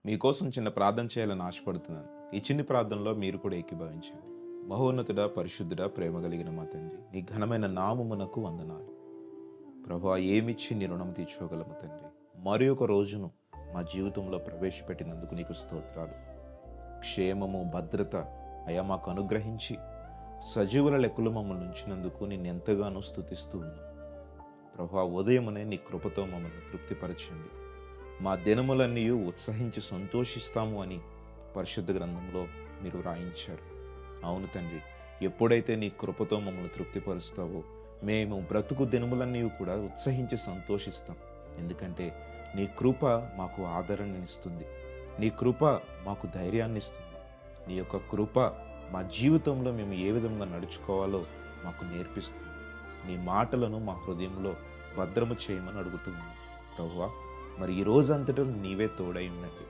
మీకోసం చిన్న ప్రార్థన చేయాలని ఆశపడుతున్నాను. ఈ చిన్ని ప్రార్థనలో మీరు కూడా ఏకీభవించండి. మహోన్నతుడా, పరిశుద్ధుడా, ప్రేమ కలిగిన మా తండ్రి, నీ ఘనమైన నామమునకు వందనాలు. ప్రభువా, ఏమిచ్చి నీ రుణం తీర్చుకోగలము తండ్రి. మరి ఒక రోజును మా జీవితంలో ప్రవేశపెట్టినందుకు నీకు స్తోత్రాలు. క్షేమము, భద్రత అయా మాకు అనుగ్రహించి సజీవుల లెక్కలు మమ్మల్ని ఉంచినందుకు నిన్ను ఎంతగానో స్తుతిస్తూ ఉన్నాం. ప్రభువా, ఉదయమునే నీ కృపతో మమ్మల్ని తృప్తిపరచండి. మా దినములన్నీ ఉత్సహించి సంతోషిస్తాము అని పరిశుద్ధ గ్రంథంలో మీరు రాయించారు. అవును తండ్రి, ఎప్పుడైతే నీ కృపతో మమ్మల్ని తృప్తిపరుస్తావో మేము బ్రతుకు దినములన్నీ కూడా ఉత్సహించి సంతోషిస్తాం. ఎందుకంటే నీ కృప మాకు ఆదరణనిస్తుంది, నీ కృప మాకు ధైర్యాన్ని ఇస్తుంది. నీ యొక్క కృప మా జీవితంలో మేము ఏ విధంగా నడుచుకోవాలో మాకు నేర్పిస్తుంది. నీ మాటలను మా హృదయంలో భద్రము చేయమని అడుగుతున్నాను ప్రభువా. మరి ఈ రోజంతటా నీవే తోడై ఉన్నట్టు